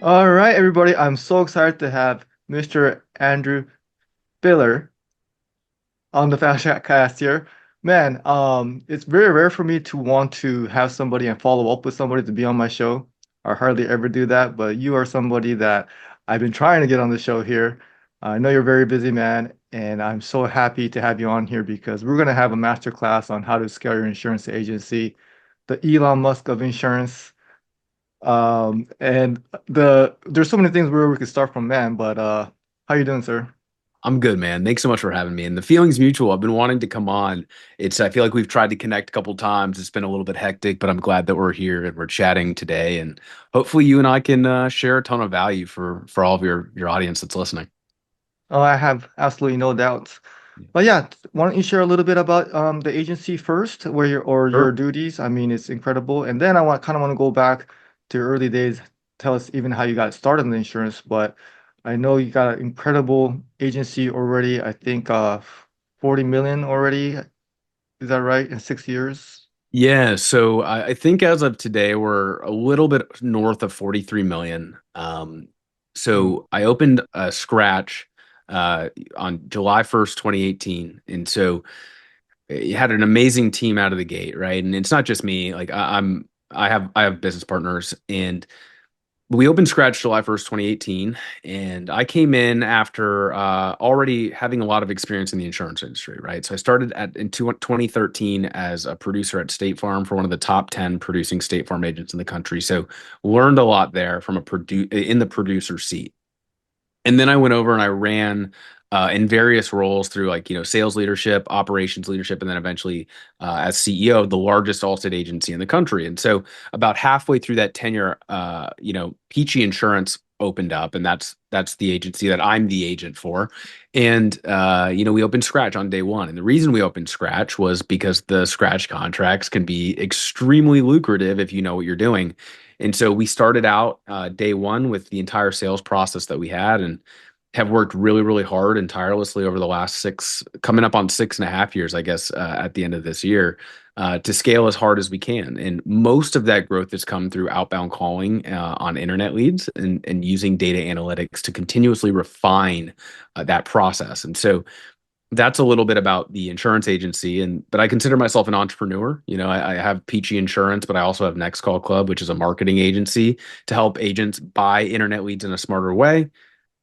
All right, everybody. I'm so excited to have Mr. Andrew Filar on the Fast here. Man, it's very rare for me to want to have somebody and follow up with somebody to be on my show. I hardly ever do that, but you are somebody that I've been trying to get on the show here. I know you're a very busy man, and I'm so happy to have you on here because we're going to have a master class on how to scale your insurance agency, the Elon Musk of insurance. And there's so many things where we could start from, man. But how you doing, sir? I'm good, man. Thanks so much for having me. And the feeling's mutual. I've been wanting to come on. I feel like we've tried to connect a couple times. It's been a little bit hectic, but I'm glad that we're here and we're chatting today. And hopefully you and I can share a ton of value for all of your audience that's listening. Oh, I have absolutely no doubts. Yeah. But yeah, why don't you share a little bit about the agency first, where your Sure. duties? I mean, it's incredible. And then I want to go back to your early days. Tell us even how you got started in the insurance. But I know you got an incredible agency already. I think 40 million already. Is that right? In 6 years? Yeah, so I think as of today, we're a little bit north of 43 million. Hmm. So I opened a Scratch on July 1st, 2018. And so you had an amazing team out of the gate, right? And it's not just me. I have business partners, and we opened Scratch July 1st, 2018, and I came in after already having a lot of experience in the insurance industry, right? So I started in 2013 as a producer at State Farm for one of the top 10 producing State Farm agents in the country. So learned a lot there from in the producer seat. And then I went over and I ran in various roles through sales leadership, operations leadership, and then eventually as CEO of the largest Allstate agency in the country. And so about halfway through that tenure, Peachy Insurance opened up, and that's the agency that I'm the agent for. And we opened Scratch on day one. And the reason we opened Scratch was because the Scratch contracts can be extremely lucrative if you know what you're doing. And so we started out day one with the entire sales process that we had and have worked really, really hard and tirelessly over the last coming up on 6.5 years, I guess, at the end of this year, to scale as hard as we can. And most of that growth has come through outbound calling on internet leads and using data analytics to continuously refine that process. And so that's a little bit about the insurance agency, but I consider myself an entrepreneur. I have Peachy Insurance, but I also have Next Call Club, which is a marketing agency to help agents buy internet leads in a smarter way.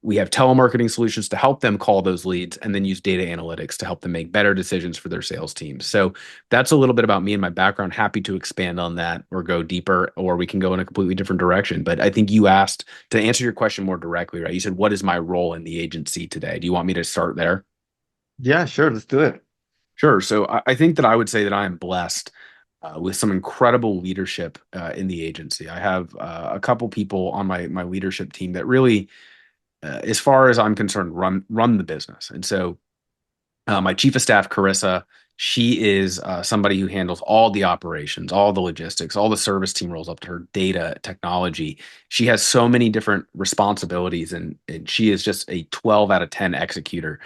We have telemarketing solutions to help them call those leads and then use data analytics to help them make better decisions for their sales teams. So that's a little bit about me and my background. Happy to expand on that or go deeper, or we can go in a completely different direction. But I think you asked to answer your question more directly, right? You said, what is my role in the agency today? Do you want me to start there? Yeah, sure. Let's do it. Sure. So I think that I would say that I am blessed with some incredible leadership in the agency. I have a couple people on my leadership team that really, as far as I'm concerned, run the business. And so my chief of staff, Carissa, she is somebody who handles all the operations, all the logistics, all the service team rolls up to her data technology. She has so many different responsibilities, and she is just a 12 out of 10 executor.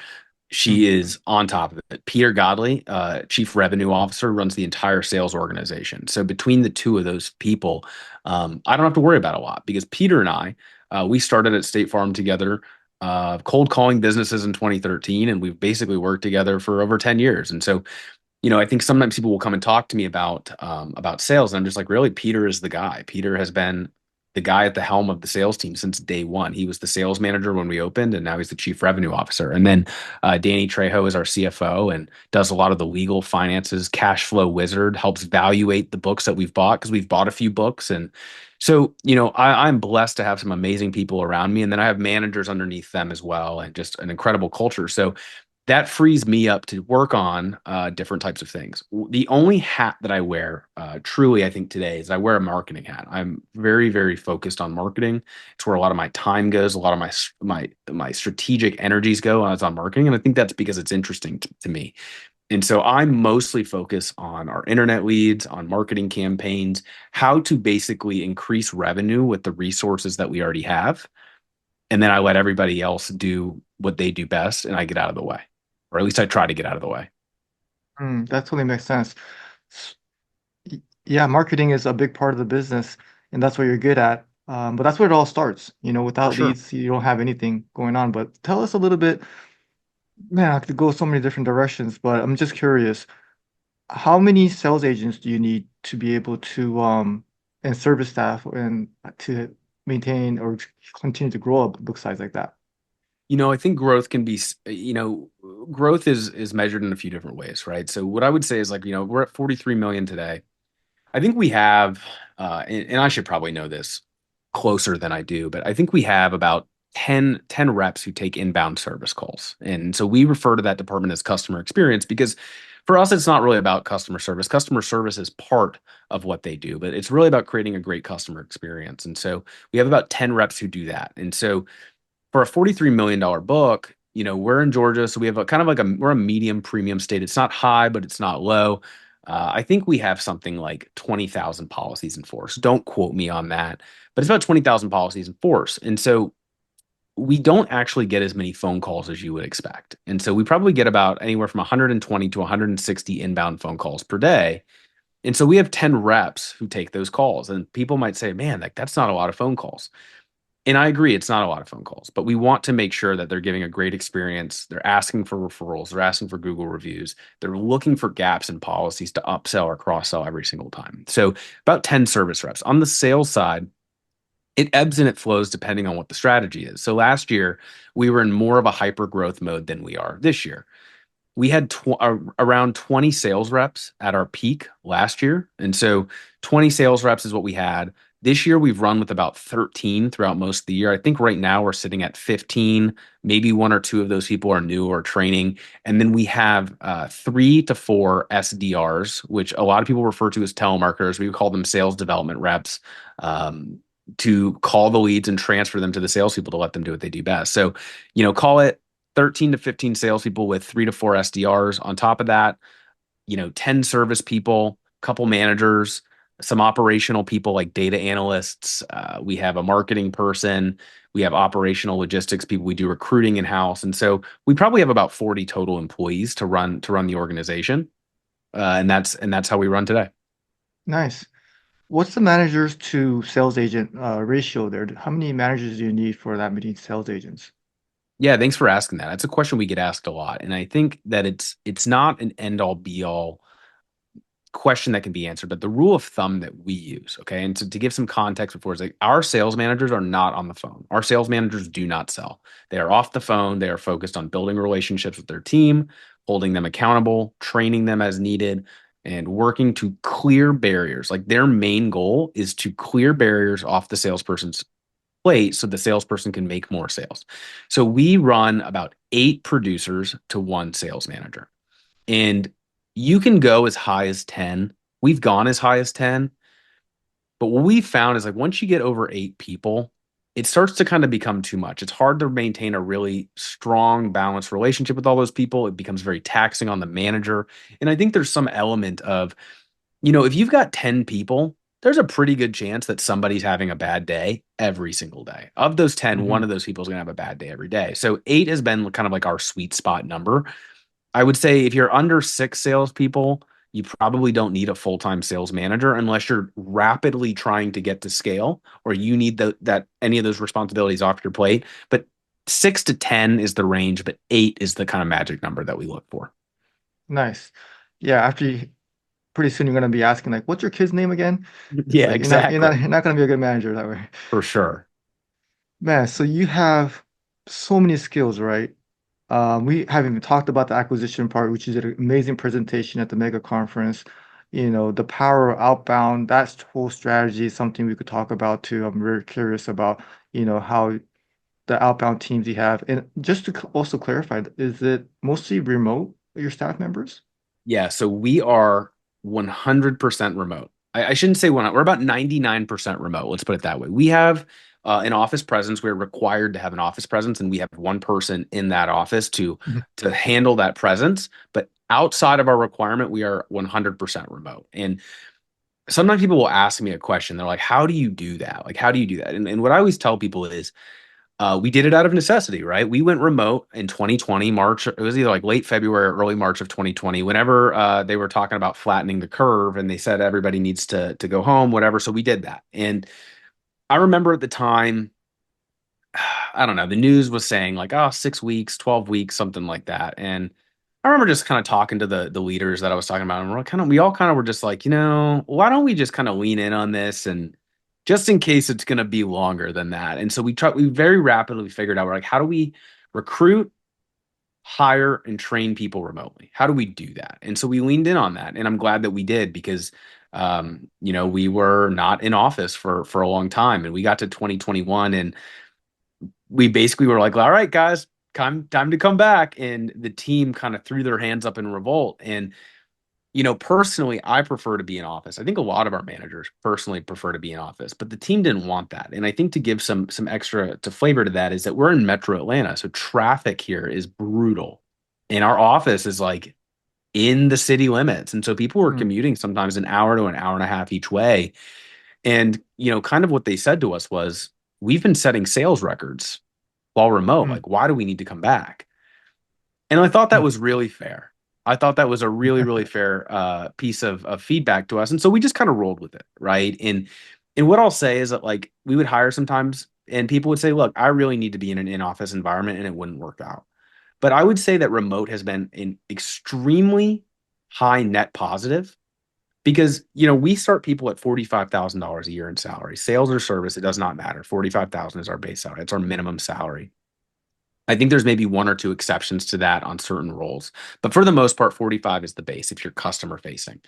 She Mhm. is on top of it. Peter Godley, Chief Revenue Officer, runs the entire sales organization. So between the two of those people, I don't have to worry about a lot because Peter and I, we started at State Farm together, cold calling businesses in 2013, and we've basically worked together for over 10 years. And so I think sometimes people will come and talk to me about sales, and I'm just like, really, Peter is the guy. Peter has been the guy at the helm of the sales team since day one. He was the sales manager when we opened, and now he's the chief revenue officer. And then Danny Trejo is our CFO and does a lot of the legal finances, cash flow wizard, helps evaluate the books that we've bought because we've bought a few books. And so, I'm blessed to have some amazing people around me, and then I have managers underneath them as well, and just an incredible culture. So that frees me up to work on different types of things. The only hat that I wear, truly, I think today is I wear a marketing hat. I'm very, very focused on marketing. It's where a lot of my time goes, a lot of my strategic energies go as on marketing, and I think that's because it's interesting to me. And so I'm mostly focused on our internet leads, on marketing campaigns, how to basically increase revenue with the resources that we already have, and then I let everybody else do what they do best, and I get out of the way, or at least I try to get out of the way. That totally makes sense. Yeah, marketing is a big part of the business, and that's what you're good at. But that's where it all starts. For Without sure. leads, you don't have anything going on. But tell us a little bit, man, I could go so many different directions, but I'm just curious, how many sales agents do you need to be able to and service staff and to maintain or continue to grow a book size like that? I think growth can be, growth is measured in a few different ways, right? So what I would say is like, we're at 43 million today. I think we have, and I should probably know this closer than I do, but I think we have about ten reps who take inbound service calls. And so we refer to that department as customer experience because for us, it's not really about customer service. Customer service is part of what they do, but it's really about creating a great customer experience. And so we have about 10 reps who do that. And so for a $43 million book, we're in Georgia, so we have a kind of like we're a medium premium state. It's not high, but it's not low. I think we have something like 20,000 policies in force. Don't quote me on that, but it's about 20,000 policies in force. And so we don't actually get as many phone calls as you would expect. And so we probably get about anywhere from 120 to 160 inbound phone calls per day. And so we have 10 reps who take those calls. And people might say, man, like that's not a lot of phone calls. And I agree, it's not a lot of phone calls, but we want to make sure that they're giving a great experience. They're asking for referrals, they're asking for Google reviews, they're looking for gaps in policies to upsell or cross sell every single time. So, about 10 service reps. On the sales side, it ebbs and it flows depending on what the strategy is. So, last year, we were in more of a hyper growth mode than we are this year. We had around 20 sales reps at our peak last year. And so 20 sales reps is what we had. This year, we've run with about 13 throughout most of the year. I think right now we're sitting at 15. Maybe one or two of those people are new or training. And then we have 3 to 4 SDRs, which a lot of people refer to as telemarketers. We would call them sales development reps, to call the leads and transfer them to the salespeople to let them do what they do best. So, call it 13 to 15 salespeople with 3 to 4 SDRs. On top of that, 10 service people, couple managers, some operational people like data analysts. We have a marketing person. We have operational logistics people. We do recruiting in house, and so we probably have about 40 total employees to run the organization, and that's how we run today. Nice. What's the managers to sales agent ratio there? How many managers do you need for that many sales agents? Yeah, thanks for asking that. That's a question we get asked a lot, and I think that it's not an end all be all question that can be answered, but the rule of thumb that we use, okay, and to give some context before, is like our sales managers are not on the phone. Our sales managers do not sell. They are off the phone. They are focused on building relationships with their team, holding them accountable, training them as needed, and working to clear barriers. Like their main goal is to clear barriers off the salesperson's plate so the salesperson can make more sales. So we run about 8 producers to one sales manager. And you can go as high as 10. We've gone as high as 10. But what we found is like once you get over 8 people, it starts to kind of become too much. It's hard to maintain a really strong, balanced relationship with all those people. It becomes very taxing on the manager. And I think there's some element of, if you've got 10 people, there's a pretty good chance that somebody's having a bad day every single day. Of those 10, one Hmm. of those people is going to have a bad day every day. So 8 has been kind of like our sweet spot number. I would say if you're under 6 salespeople, you probably don't need a full-time sales manager unless you're rapidly trying to get to scale or you need that any of those responsibilities off your plate. But 6 to 10 is the range, but 8 is the kind of magic number that we look for. Nice. Yeah, pretty soon you're gonna be asking like, what's your kid's name again? It's Yeah, like exactly. you're not gonna be a good manager that way. For sure. Man, so you have so many skills, right? We haven't even talked about the acquisition part, which is an amazing presentation at the mega conference. The power of outbound, that whole strategy is something we could talk about too. I'm very curious about, how the outbound teams you have. And just to also clarify, is it mostly remote, your staff members? Yeah, so we are 100% remote. I shouldn't say we're about 99% remote. Let's put it that way. We have an office presence. We're required to have an office presence, and we have one person in that office to Mhm. to handle that presence. But outside of our requirement, we are 100% remote. And sometimes people will ask me a question. They're like, "How do you do that? Like, how do you do that?" And what I always tell people is we did it out of necessity, right? We went remote in 2020, March. It was either like late February or early March of 2020, whenever they were talking about flattening the curve and they said everybody needs to go home, whatever. So we did that. And I remember at the time, I don't know, the news was saying like, oh, 6 weeks, 12 weeks, something like that. And I remember just kind of talking to the leaders that I was talking about, and we all kind of were just like, why don't we just kind of lean in on this and just in case it's gonna be longer than that. And so we very rapidly figured out we're like, how do we recruit, hire, and train people remotely? How do we do that? And so we leaned in on that. And I'm glad that we did because we were not in office for a long time. And we got to 2021 and we basically were like, all right, guys, time to come back. And the team kind of threw their hands up in revolt. And, personally, I prefer to be in office. I think a lot of our managers personally prefer to be in office, but the team didn't want that. And I think to give some extra to flavor to that is that we're in Metro Atlanta. So traffic here is brutal. And our office is like in the city limits. And so people were Mm, commuting sometimes an hour to an hour and a half each way. And, kind of what they said to us was, we've been setting sales records while remote. mm, Like, why do we need to come back? And I thought that mm. was really fair. I thought that was a really, really fair piece of feedback to us. And so we just kind of rolled with it, right? And what I'll say is that like we would hire sometimes and people would say, look, I really need to be in an in-office environment and it wouldn't work out. But I would say that remote has been an extremely high net positive because we start people at $45,000 a year in salary. Sales or service, it does not matter. 45,000 is our base salary. It's our minimum salary. I think there's maybe one or two exceptions to that on certain roles, but for the most part, 45 is the base if you're customer facing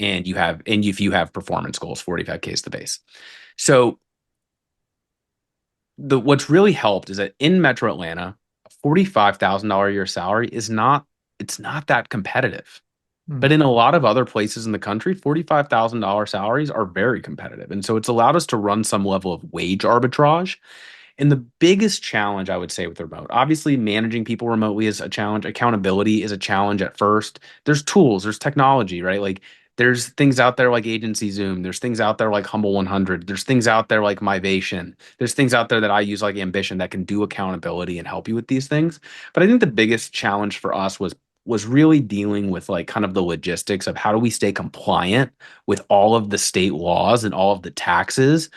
and if you have performance goals, 45K is the base. So the what's really helped is that in Metro Atlanta, a $45,000 a year salary is not it's not that competitive. Mm. But in a lot of other places in the country, $45,000 salaries are very competitive. And so it's allowed us to run some level of wage arbitrage. And the biggest challenge I would say with remote, obviously managing people remotely is a challenge. Accountability is a challenge at first. There's tools, there's technology, right? Like there's things out there like Agency Zoom. There's things out there like Humble 100. There's things out there like Myvation. There's things out there that I use like Ambition that can do accountability and help you with these things. But I think the biggest challenge for us was really dealing with like kind of the logistics of how do we stay compliant with all of the state laws and all of the taxes.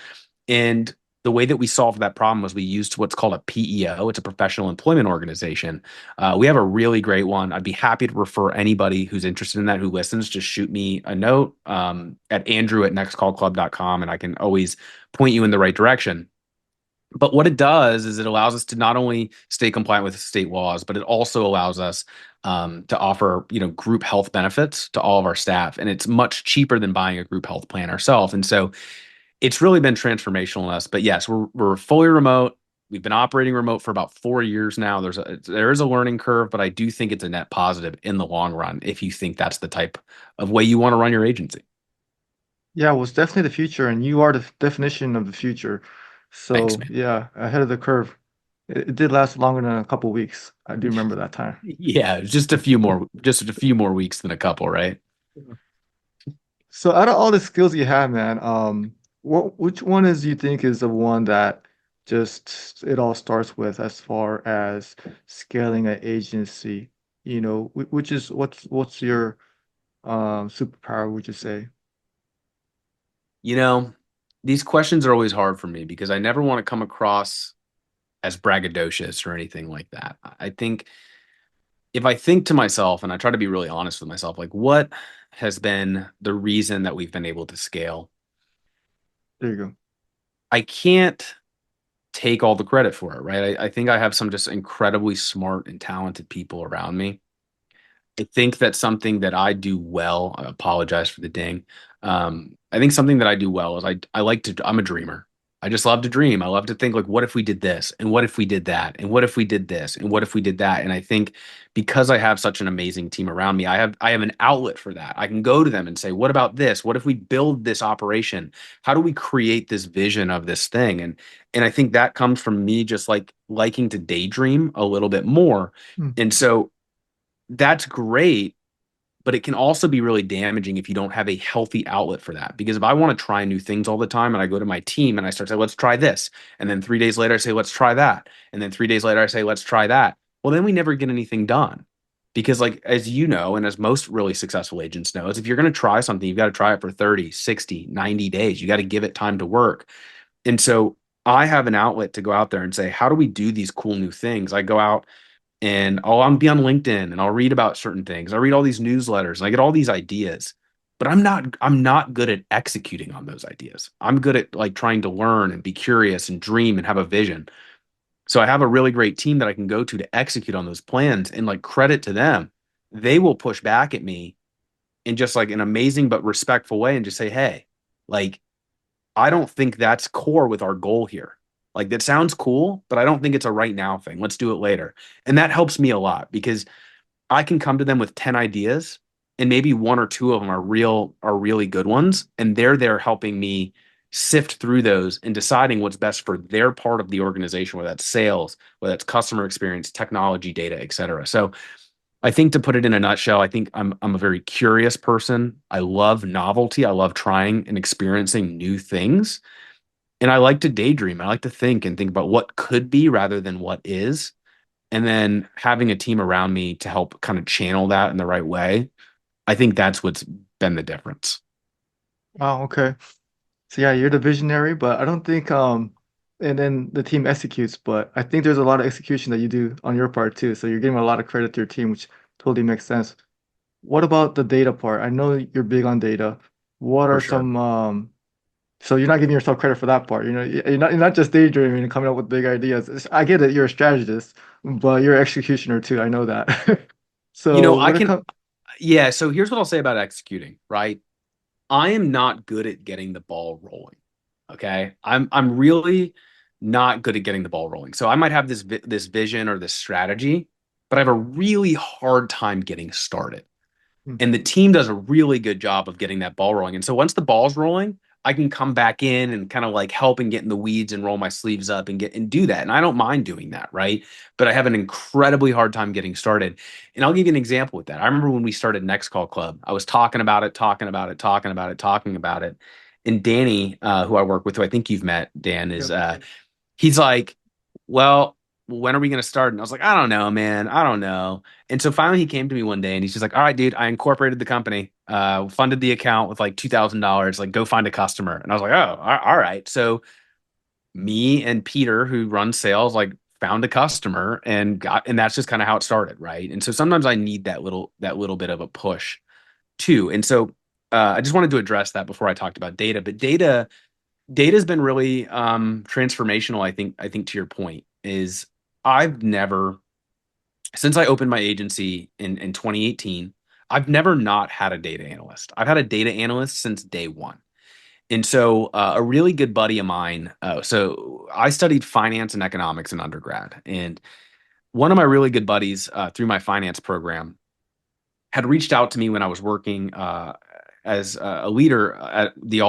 And the way that we solved that problem was we used what's called a PEO. It's a professional employment organization. We have a really great one. I'd be happy to refer anybody who's interested in that who listens. Just shoot me a note at andrew@nextcallclub.com and I can always point you in the right direction. But what it does is it allows us to not only stay compliant with state laws, but it also allows us to offer, group health benefits to all of our staff, and it's much cheaper than buying a group health plan ourselves. And so it's really been transformational in us. But yes, we're fully remote. We've been operating remote for about 4 years now. There is a learning curve, but I do think it's a net positive in the long run if you think that's the type of way you want to run your agency. Yeah, well, it's definitely the future, and you are the definition of the future. Thanks, So man. yeah, ahead of the curve. It did last longer than a couple weeks. I do remember that time. Yeah, just a few more weeks than a couple, right? So out of all the skills you have, man, which one is you think is the one that just it all starts with as far as scaling an agency? Which is what's your superpower, would you say? You know, these questions are always hard for me because I never want to come across as braggadocious or anything like that. I think if I think to myself and I try to be really honest with myself, like what has been the reason that we've been able to scale? There you go. I can't take all the credit for it, right? I think I have some just incredibly smart and talented people around me. I think that something that I do well, I apologize for the ding. I think something that I do well is I'm a dreamer. I just love to dream. I love to think like, what if we did this? And what if we did that? And what if we did this? And what if we did that? And I think because I have such an amazing team around me, I have an outlet for that. I can go to them and say, what about this? What if we build this operation? How do we create this vision of this thing? And I think that comes from me just like liking to daydream a little bit more. Hmm. And so that's great, but it can also be really damaging if you don't have a healthy outlet for that. Because if I want to try new things all the time and I go to my team and I start saying, let's try this. And then 3 days later, I say, let's try that. And then 3 days later, I say, let's try that. Well, then we never get anything done. Because, like, as you know, and as most really successful agents know, is if you're going to try something, you've got to try it for 30, 60, 90 days. You got to give it time to work. And so I have an outlet to go out there and say, how do we do these cool new things? I go out and I'll be on LinkedIn and I'll read about certain things. I read all these newsletters and I get all these ideas, but I'm not good at executing on those ideas. I'm good at like trying to learn and be curious and dream and have a vision. So I have a really great team that I can go to execute on those plans, and like credit to them. They will push back at me in just like an amazing but respectful way and just say, "Hey, like I don't think that's core with our goal here. Like that sounds cool, but I don't think it's a right now thing. Let's do it later." And that helps me a lot because I can come to them with 10 ideas and maybe one or two of them are really good ones, and they're there helping me sift through those and deciding what's best for their part of the organization, whether that's sales, whether that's customer experience, technology, data, et cetera. So I think to put it in a nutshell, I think I'm a very curious person. I love novelty. I love trying and experiencing new things. And I like to daydream. I like to think and think about what could be rather than what is. And then having a team around me to help kind of channel that in the right way. I think that's what's been the difference. Wow, okay. So yeah, you're the visionary, but I don't think and then the team executes, but I think there's a lot of execution that you do on your part too. So you're giving a lot of credit to your team, which totally makes sense. What about the data part? I know you're big on data. What For are sure. some so you're not giving yourself credit for that part. You know, you're not just daydreaming and coming up with big ideas. I get it, you're a strategist, but you're an executioner too. I know that. You know, So I when it can, comes, yeah. So here's what I'll say about executing, right? I am not good at getting the ball rolling. Okay. I'm really not good at getting the ball rolling. So I might have this vision or this strategy, but I have a really hard time getting started. And the team does a really good job of getting that ball rolling. And so once the ball's rolling, I can come back in and kind of like help and get in the weeds and roll my sleeves up and get and do that. And I don't mind doing that, right? But I have an incredibly hard time getting started. And I'll give you an example with that. I remember when we started Next Call Club, I was talking about it, talking about it, talking about it, talking about it. And Danny, who I work with, who I think you've met, Dan, is yep. he's like, well, when are we going to start? And I was like, I don't know, man. I don't know. And so finally he came to me one day and he's just like, all right, dude, I incorporated the company, funded the account with like $2,000, like go find a customer. And I was like, oh, all right. So me and Peter, who runs sales, like found a customer and that's just kind of how it started. Right. And so sometimes I need that little bit of a push too. And so I just wanted to address that before I talked about data, but data's been really transformational. I think to your point is I've never since I opened my agency in 2018, I've never not had a data analyst. I've had a data analyst since day one. And so a really good buddy of mine, so I studied finance and economics in undergrad. And one of my really good buddies through my finance program had reached out to me when I was working as a leader at the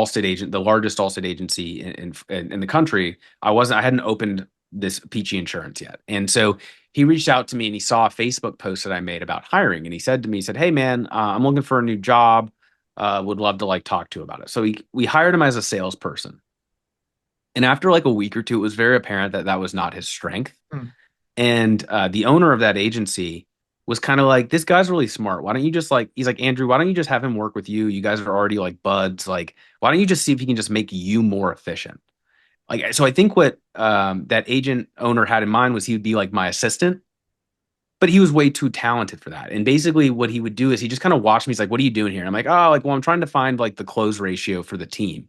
largest Allstate agency in the country. I hadn't opened this Peachy Insurance yet, and so he reached out to me and he saw a Facebook post that I made about hiring, and he said to me, he said, "Hey man, I'm looking for a new job. Would love to like talk to you about it." So we hired him as a salesperson, and after like a week or two, it was very apparent that that was not his strength. Mm. And the owner of that agency was kind of like, this guy's really smart. Why don't you just like, he's like, Andrew, why don't you just have him work with you? You guys are already like buds. Like, why don't you just see if he can just make you more efficient? Like, so I think what that agent owner had in mind was he would be like my assistant, but he was way too talented for that. And basically what he would do is he just kind of watched me. He's like, what are you doing here? And I'm like, oh, like, well, I'm trying to find like the close ratio for the team.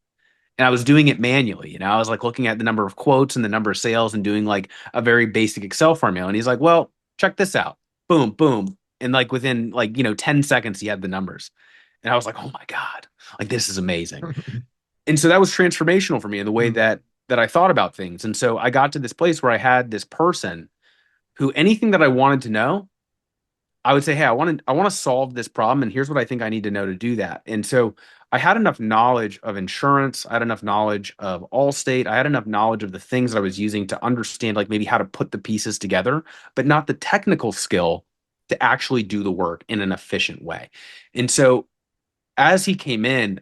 And I was doing it manually. I was like looking at the number of quotes and the number of sales and doing like a very basic Excel formula. And he's like, well, check this out. Boom, boom. And like within like, 10 seconds, he had the numbers. And I was like, oh my God, like this is amazing. And so that was transformational for me in the way Mm. that I thought about things. And so I got to this place where I had this person who anything that I wanted to know, I would say, hey, I want to solve this problem, and here's what I think I need to know to do that. And so I had enough knowledge of insurance, I had enough knowledge of Allstate, I had enough knowledge of the things that I was using to understand like maybe how to put the pieces together, but not the technical skill to actually do the work in an efficient way. And so as he came in,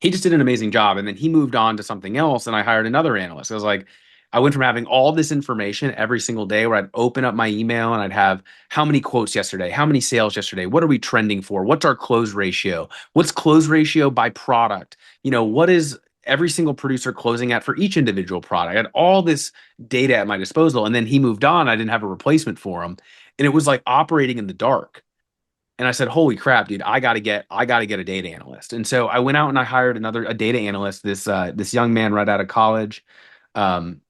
he just did an amazing job. And then he moved on to something else, and I hired another analyst. I was like, I went from having all this information every single day where I'd open up my email and I'd have how many quotes yesterday, how many sales yesterday, what are we trending for, what's our close ratio, what's close ratio by product, what is every single producer closing at for each individual product. I had all this data at my disposal. And then he moved on. I didn't have a replacement for him. And it was like operating in the dark. And I said, holy crap, dude, I gotta get a data analyst. And so I went out and I hired a data analyst, this young man right out of college. Um,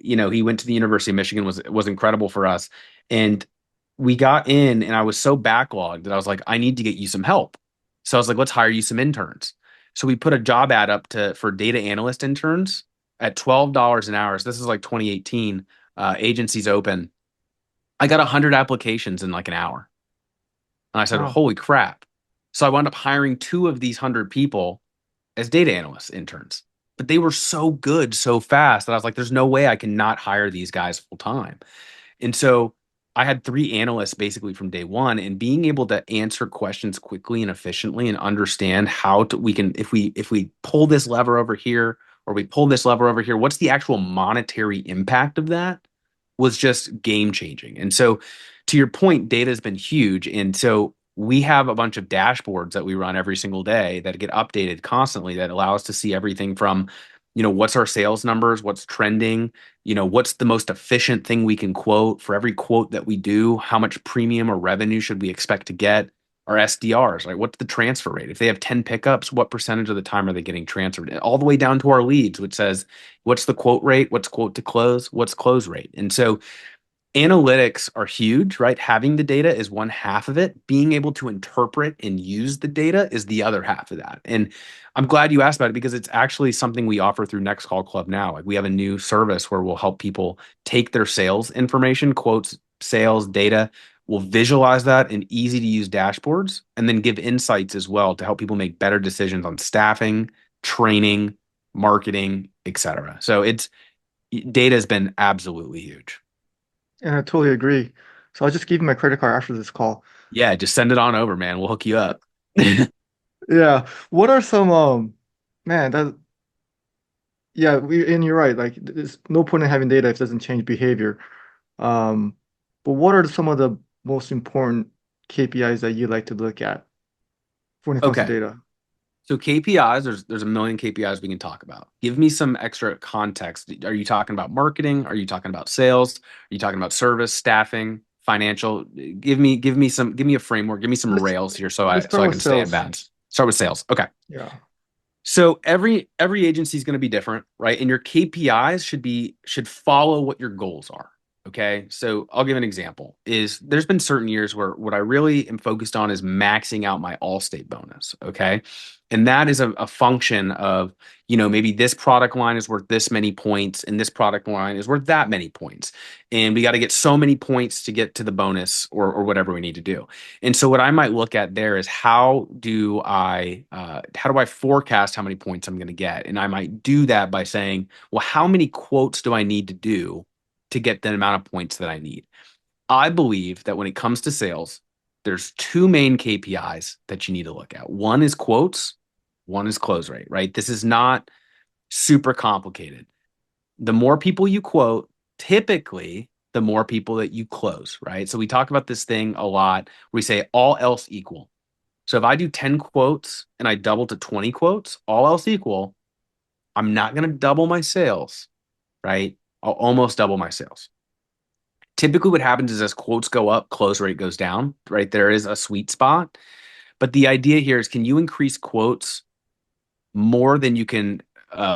he went to the University of Michigan, was incredible for us. And we got in and I was so backlogged that I was like, I need to get you some help. So I was like, let's hire you some interns. So we put a job ad up for data analyst interns at $12 an hour. So this is like 2018, agencies open. I got 100 applications in like an hour. And I said, Wow. holy crap. So I wound up hiring two of these 100 people as data analysts interns. But they were so good so fast that I was like, there's no way I can not hire these guys full time. And so I had three analysts basically from day one, and being able to answer questions quickly and efficiently and understand how to we can if we pull this lever over here or we pull this lever over here, what's the actual monetary impact of that was just game changing. And so to your point, data has been huge. And so we have a bunch of dashboards that we run every single day that get updated constantly that allow us to see everything from, what's our sales numbers, what's trending, what's the most efficient thing we can quote for every quote that we do, how much premium or revenue should we expect to get, our SDRs, right? What's the transfer rate? If they have 10 pickups, what percentage of the time are they getting transferred? All the way down to our leads, which says, what's the quote rate? What's quote to close? What's close rate? And so analytics are huge, right? Having the data is one half of it. Being able to interpret and use the data is the other half of that. And I'm glad you asked about it because it's actually something we offer through Next Call Club now. Like we have a new service where we'll help people take their sales information, quotes, sales data, we'll visualize that in easy to use dashboards and then give insights as well to help people make better decisions on staffing, training, marketing, etc. So it's data has been absolutely huge. And I totally agree. So I'll just give you my credit card after this call. Yeah, just send it on over, man. We'll hook you up. Yeah. What are some man, that yeah, and you're right. Like there's no point in having data if it doesn't change behavior. Um, but what are some of the most important KPIs that you like to look at when it comes to Okay. data? So KPIs, there's a million KPIs we can talk about. Give me some extra context. Are you talking about marketing? Are you talking about sales? Are you talking about service, staffing, financial? Give me a framework. Give me some Let's rails here so I let's so start I with can stay in sales. bounds. Start with sales. Okay. Yeah. So every agency is going to be different, right? And your KPIs should follow what your goals are. Okay. So I'll give an example. Is there's been certain years where what I really am focused on is maxing out my all-state bonus. Okay. And that is a function of, maybe this product line is worth this many points and this product line is worth that many points. And we got to get so many points to get to the bonus or whatever we need to do. And so what I might look at there is how do I forecast how many points I'm going to get? And I might do that by saying, well, how many quotes do I need to do to get the amount of points that I need? I believe that when it comes to sales, there's two main KPIs that you need to look at. One is quotes, one is close rate, right? This is not super complicated. The more people you quote, typically the more people that you close, right? So we talk about this thing a lot. We say all else equal. So if I do 10 quotes and I double to 20 quotes, all else equal, I'm not going to double my sales, right? I'll almost double my sales. Typically, what happens is as quotes go up, close rate goes down, right? There is a sweet spot. But the idea here is can you increase quotes more than you can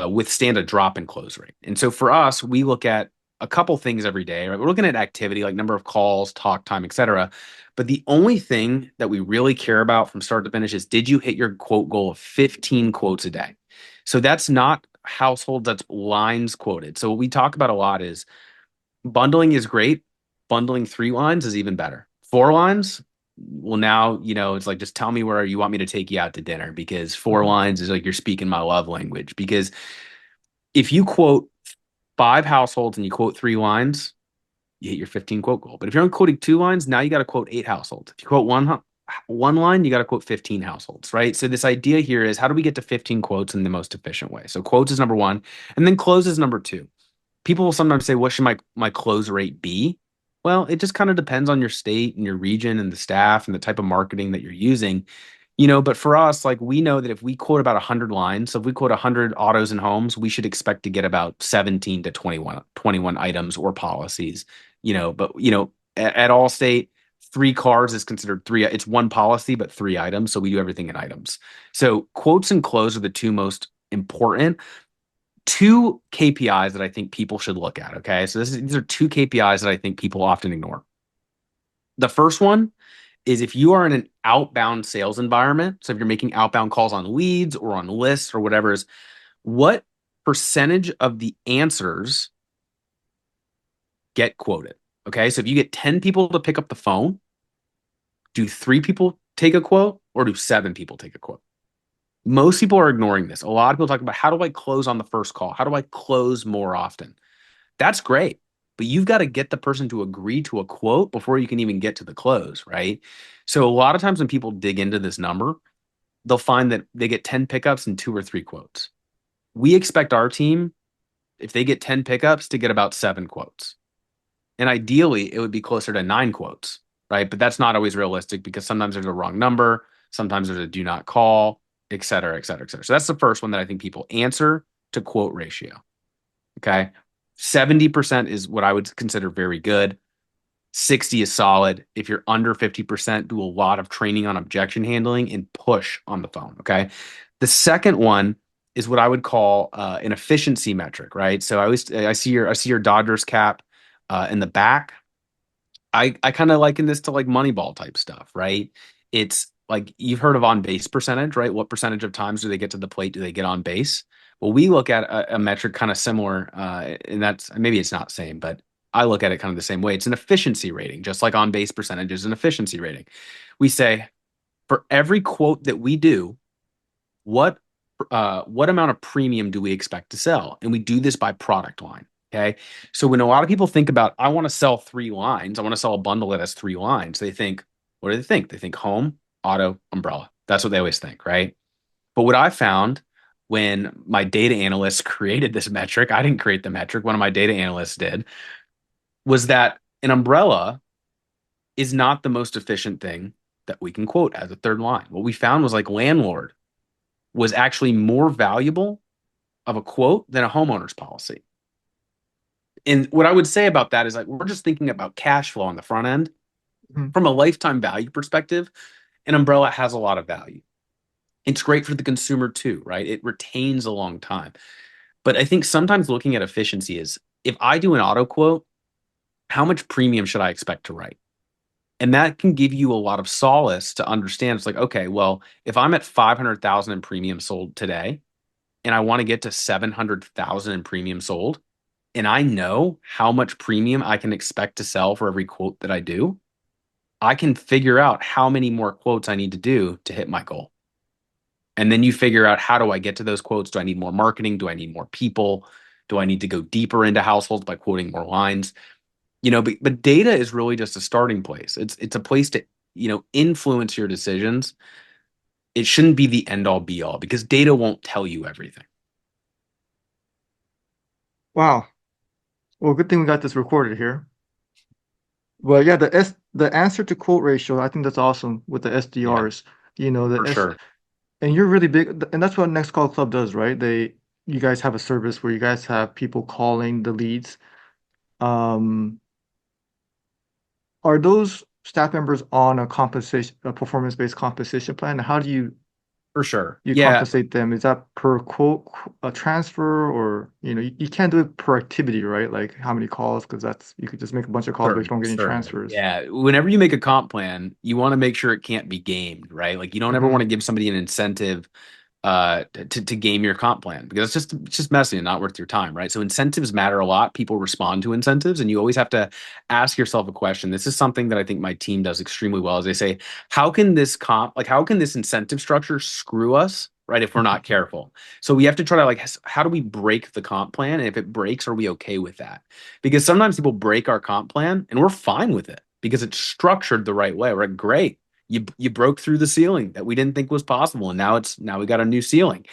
withstand a drop in close rate? And so for us, we look at a couple things every day, right? We're looking at activity like number of calls, talk time, et cetera. But the only thing that we really care about from start to finish is did you hit your quote goal of 15 quotes a day? So that's not households, that's lines quoted. So what we talk about a lot is bundling is great. Bundling 3 lines is even better. 4 lines, well, now, it's like, just tell me where you want me to take you out to dinner because four Mhm. lines is like you're speaking my love language. Because if you quote 5 households and you quote 3 lines, you hit your 15 quote goal. But if you're only quoting 2 lines, now you got to quote 8 households. If you quote one line, you got to quote 15 households, right? So this idea here is how do we get to 15 quotes in the most efficient way? So quotes is number one, and then close is number two. People will sometimes say, what should my close rate be? Well, it just kind of depends on your state and your region and the staff and the type of marketing that you're using. But for us, like we know that if we quote about 100 lines, so if we quote 100 autos and homes, we should expect to get about 17 to 21 items or policies, but at Allstate, 3 cars is considered three, it's one policy, but 3 items. So we do everything in items. So quotes and close are the two most important. Two KPIs that I think people should look at. Okay. So these are two KPIs that I think people often ignore. The first one is if you are in an outbound sales environment, so if you're making outbound calls on leads or on lists or whatever is, what percentage of the answers get quoted? Okay, so if you get 10 people to pick up the phone, do 3 people take a quote or do 7 people take a quote? Most people are ignoring this. A lot of people talk about how do I close on the first call? How do I close more often? That's great. But you've got to get the person to agree to a quote before you can even get to the close, right? So a lot of times when people dig into this number, they'll find that they get 10 pickups and 2 or 3 quotes. We expect our team, if they get 10 pickups, to get about 7 quotes. And ideally, it would be closer to 9 quotes, right? But that's not always realistic because sometimes there's a wrong number, sometimes there's a do not call, et cetera, et cetera, et cetera. So that's the first one that I think people answer to quote ratio. Okay. 70% is what I would consider very good. 60 is solid. If you're under 50%, do a lot of training on objection handling and push on the phone. Okay. The second one is what I would call an efficiency metric, right? So I see your Dodgers cap in the back. I kind of liken this to like Moneyball type stuff, right? It's like you've heard of on base percentage, right? What percentage of times do they get to the plate? Do they get on base? Well, we look at a metric kind of similar, and that's maybe it's not same, but I look at it kind of the same way. It's an efficiency rating, just like on base percentage is an efficiency rating. We say for every quote that we do, what what amount of premium do we expect to sell? And we do this by product line. Okay. So when a lot of people think about, I want to sell 3 lines, I want to sell a bundle that has 3 lines, they think, what do they think? They think home, auto, umbrella. That's what they always think, right? But what I found when my data analysts created this metric, I didn't create the metric, one of my data analysts did, was that an umbrella is not the most efficient thing that we can quote as a third line. What we found was like landlord was actually more valuable of a quote than a homeowner's policy. And what I would say about that is like we're just thinking about cash flow on the front end. Mhm. From a lifetime value perspective, an umbrella has a lot of value. It's great for the consumer too, right? It retains a long time. But I think sometimes looking at efficiency is if I do an auto quote, how much premium should I expect to write? And that can give you a lot of solace to understand. It's like, okay, well, if I'm at 500,000 in premium sold today and I want to get to 700,000 in premium sold, and I know how much premium I can expect to sell for every quote that I do, I can figure out how many more quotes I need to do to hit my goal. And then you figure out how do I get to those quotes? Do I need more marketing? Do I need more people? Do I need to go deeper into households by quoting more lines? But data is really just a starting place. It's a place to, influence your decisions. It shouldn't be the end all be all because data won't tell you everything. Wow. Well, good thing we got this recorded here. Well, yeah, the answer to quote ratio, I think that's awesome with the Yeah, SDRs. The for S sure. and you're really big, and that's what Next Call Club does, right? You guys have a service where you guys have people calling the leads. Um, are those staff members on a performance-based compensation plan? How do For sure. you Yeah, compensate them? Is that per quote a transfer, or you can't do it per activity, right? Like how many calls, because that's you could just make a bunch of calls but you certainly, don't get any certainly. transfers. Yeah. Whenever you make a comp plan, you want to make sure it can't be gamed, right? Like you don't ever want Hmm. to give somebody an incentive to game your comp plan because it's just messy and not worth your time, right? So incentives matter a lot. People respond to incentives, and you always have to ask yourself a question. This is something that I think my team does extremely well. Is they say, how can this incentive structure screw us, right? If we're not careful. So we have to try to how do we break the comp plan? And if it breaks, are we okay with that? Because sometimes people break our comp plan, and we're fine with it because it's structured the right way. We're like, great, you broke through the ceiling that we didn't think was possible, and now we got a new ceiling.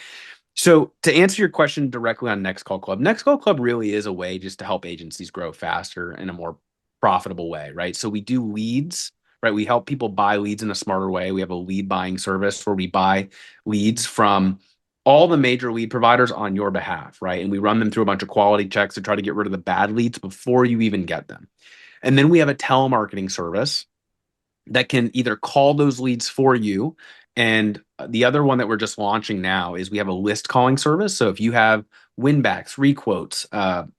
So to answer your question directly on Next Call Club really is a way just to help agencies grow faster in a more profitable way, right? So we do leads right? We help people buy leads in a smarter way. We have a lead buying service where we buy leads from all the major lead providers on your behalf, right? And we run them through a bunch of quality checks to try to get rid of the bad leads before you even get them. And then we have a telemarketing service that can either call those leads for you. And the other one that we're just launching now is we have a list calling service. So if you have winbacks, requotes,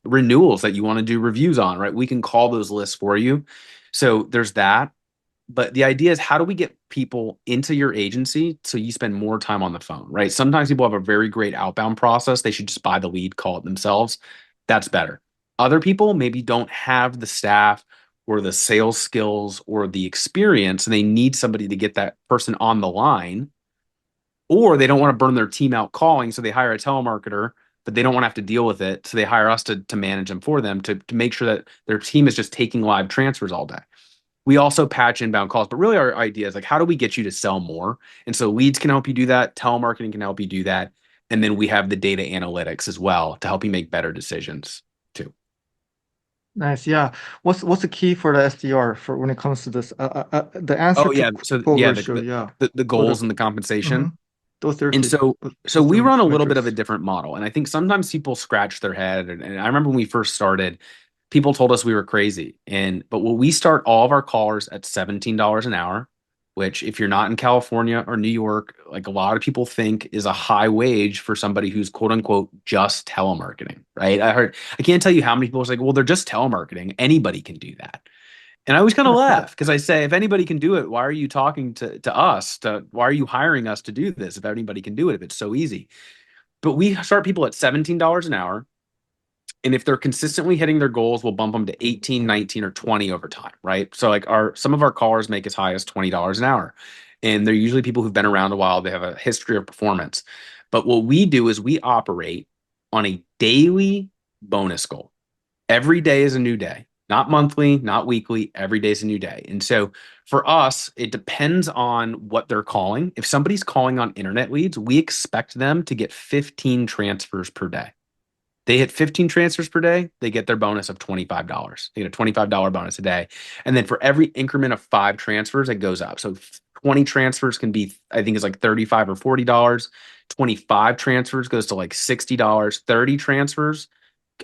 renewals that you want to do reviews on, right? We can call those lists for you. So there's that. But the idea is, how do we get people into your agency so you spend more time on the phone, right? Sometimes people have a very great outbound process. They should just buy the lead, call it themselves. That's better. Other people maybe don't have the staff or the sales skills or the experience, and they need somebody to get that person on the line, or they don't want to burn their team out calling, so they hire a telemarketer, but they don't want to have to deal with it, so they hire us to manage them for them to make sure that their team is just taking live transfers all day. We also patch inbound calls, but really our idea is like, how do we get you to sell more? And so leads can help you do that. Telemarketing can help you do that. And then we have the data analytics as well to help you make better decisions too. Nice. Yeah. What's the key for the SDR for when it comes to this? The answer Oh to yeah. So quote yeah, ratio. Yeah. the Or the goals and the mm-hmm. compensation. Those three And so those we three run a little bit of a metrics. different model. And I think sometimes people scratch their head. And I remember when we first started, people told us we were crazy. But when we start all of our callers at $17 an hour, which if you're not in California or New York, like a lot of people think is a high wage for somebody who's quote unquote just telemarketing, right? I can't tell you how many people are like, well, they're just telemarketing. Anybody can do that. And I always kind of laugh because I say, if anybody can do it, why are you talking to us? Why are you hiring us to do this? If anybody can do it, if it's so easy. But we start people at $17 an hour. And if they're consistently hitting their goals, we'll bump them to 18, 19, or 20 over time, right? So like some of our callers make as high as $20 an hour. And they're usually people who've been around a while. They have a history of performance. But what we do is we operate on a daily bonus goal. Every day is a new day, not monthly, not weekly. Every day is a new day. And so for us, it depends on what they're calling. If somebody's calling on internet leads, we expect them to get 15 transfers per day. They hit 15 transfers per day, they get their bonus of $25. They get a $25 bonus a day. And then for every increment of 5 transfers, it goes up. So 20 transfers can be, I think it's like $35 or $40. 25 transfers goes to like $60. 30 transfers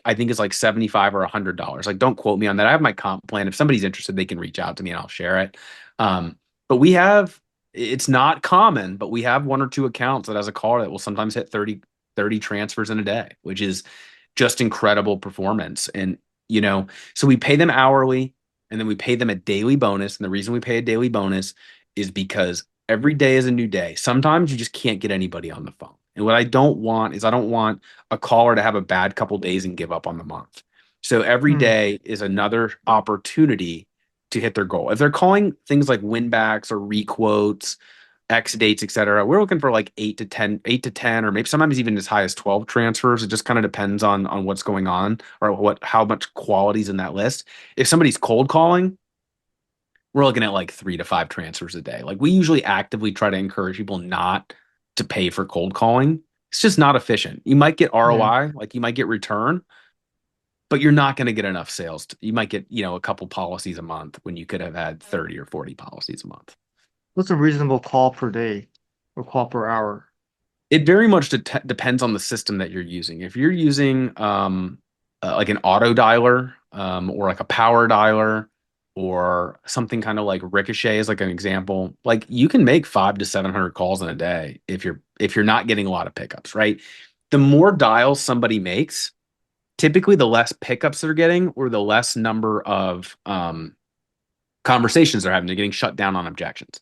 I think is like 75 or $100. Like, don't quote me on that. I have my comp plan. If somebody's interested, they can reach out to me and I'll share it. But it's not common, but we have one or two accounts that has a caller that will sometimes hit 30 transfers in a day, which is just incredible performance. And, so we pay them hourly and then we pay them a daily bonus. And the reason we pay a daily bonus is because every day is a new day. Sometimes you just can't get anybody on the phone. And what I don't want is I don't want a caller to have a bad couple days and give up on the month. So every Hmm. day is another opportunity to hit their goal. If they're calling things like winbacks or requotes, X dates, etc., we're looking for like 8 to 10, or maybe sometimes even as high as 12 transfers. It just kind of depends on what's going on or how much quality's in that list. If somebody's cold calling, we're looking at like 3 to 5 transfers a day. Like we usually actively try to encourage people not to pay for cold calling. It's just not efficient. You might get Yeah. ROI, like you might get return, but you're not going to get enough sales. You might get, a couple policies a month when you could have had 30 or 40 policies a month. What's a reasonable call per day or call per hour? It very much depends on the system that you're using. If you're using like an auto dialer or like a power dialer or something kind of like Ricochet is like an example, like you can make 500 to 700 calls in a day if you're not getting a lot of pickups, right? The more dials somebody makes, typically the less pickups they're getting or the less number of conversations they're having. They're getting shut down on objections.